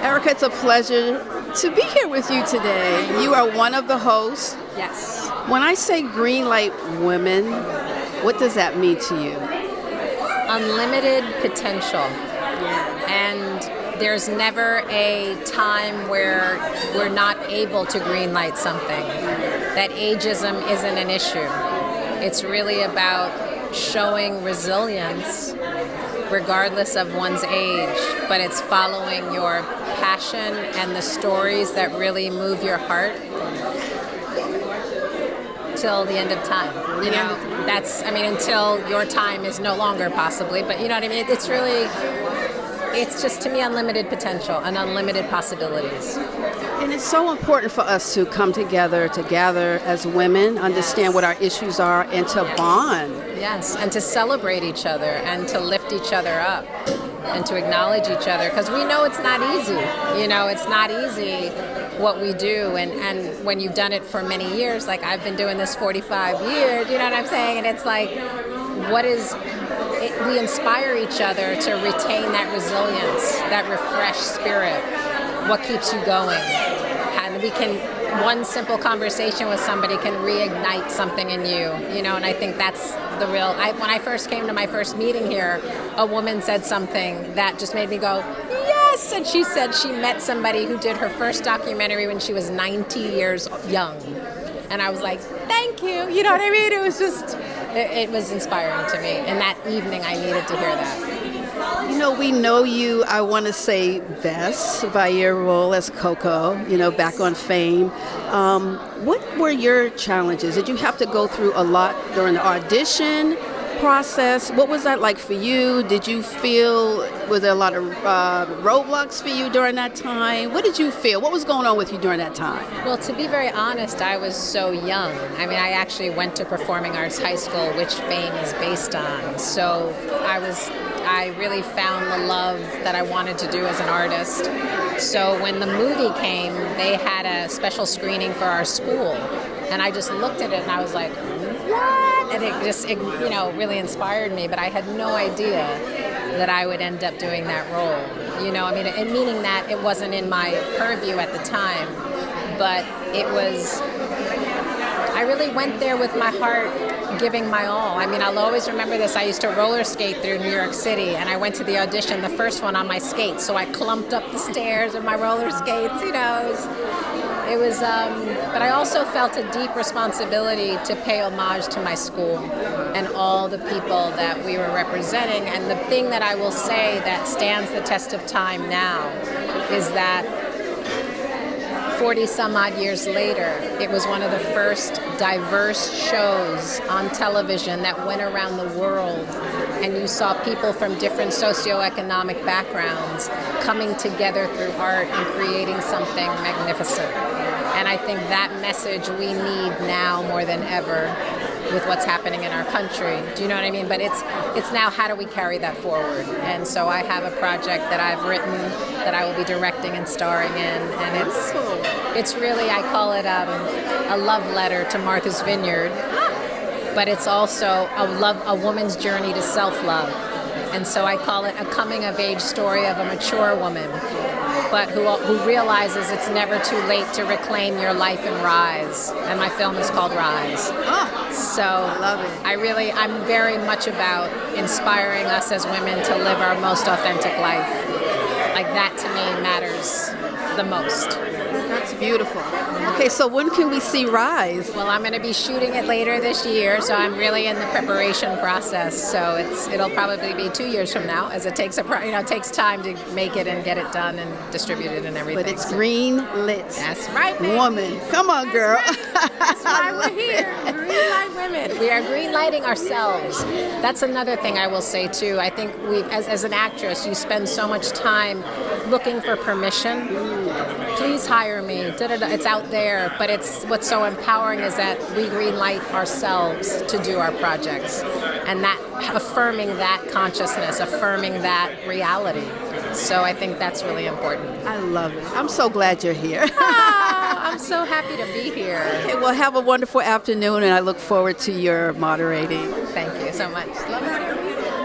Erica, it's a pleasure to be here with you today. You are one of the hosts. Yes. When I say green light women, what does that mean to you? Unlimited potential. And there's never a time where we're not able to green light something. That ageism isn't an issue. It's really about showing resilience regardless of one's age, but it's following your passion and the stories that really move your heart till the end of time. You know, until your time is no longer possibly, but you know what I mean? It's just to me unlimited potential and unlimited possibilities. And it's so important for us to come together, to gather as women, understand what our issues are, and to bond. Yes, and to celebrate each other and to lift each other up and to acknowledge each other, because we know it's not easy. You know, it's not easy what we do, and when you've done it for many years, like I've been doing this 45 years, you know what I'm saying? And it's like, we inspire each other to retain that resilience, that refreshed spirit. What keeps you going? And one simple conversation with somebody can reignite something in you, you know, and I think that's the real, when I first came to my first meeting here, a woman said something that just made me go, yes, and she said she met somebody who did her first documentary when she was 90 years young. And I was like, thank you, you know what I mean? It was just, it was inspiring to me, and that evening I needed to hear that. You know, we know you, I want to say, best by your role as Coco, you know, back on Fame. What were your challenges? Did you have to go through a lot during the audition process? What was that like for you? Did you feel, were there a lot of roadblocks for you during that time? What did you feel? What was going on with you during that time? Well, to be very honest, I was so young. I mean, I actually went to Performing Arts High School, which Fame is based on. So I really found the love that I wanted to do as an artist. So when the movie came, they had a special screening for our school. And I just looked at it and I was like, what? And it really inspired me. But I had no idea that I would end up doing that role. You know, I mean, and meaning that it wasn't in my purview at the time. But it was, I really went there with my heart giving my all. I mean, I'll always remember this. I used to roller skate through New York City, and I went to the audition, the first one, on my skates. So I clumped up the stairs with my roller skates, you know. It was but I also felt a deep responsibility to pay homage to my school and all the people that we were representing. And the thing that I will say that stands the test of time now is that 40 some odd years later, it was one of the first diverse shows on television that went around the world, and you saw people from different socioeconomic backgrounds coming together through art and creating something magnificent. And I think that message we need now more than ever with what's happening in our country. Do you know what I mean? But it's now, how do we carry that forward? And so I have a project that I've written that I will be directing and starring in, and it's really, I call it a love letter to Martha's Vineyard, but it's also a woman's journey to self-love. And so I call it a coming-of-age story of a mature woman, but who realizes it's never too late to reclaim your life and rise. And my film is called Rise. So I love it. I'm very much about inspiring us as women to live our most authentic life. Like, that to me matters the most. That's beautiful. Okay, so when can we see Rise? Well, I'm going to be shooting it later this year, so I'm really in the preparation process. So it'll probably be 2 years from now, as it takes time to make it and get it done and distribute it and everything. But it's green lit. That's right, baby. Woman. Come on, girl. That's why we're here. Green light women. We are green lighting ourselves. That's another thing I will say too. I think as an actress, you spend so much time looking for permission. Please hire me. Da-da-da. It's out there, but what's so empowering is that we green light ourselves to do our projects, and that affirming that consciousness, affirming that reality. So I think that's really important. I love it. I'm so glad you're here. I'm so happy to be here. Okay, well, have a wonderful afternoon, and I look forward to your moderating. Thank you so much. Love having you.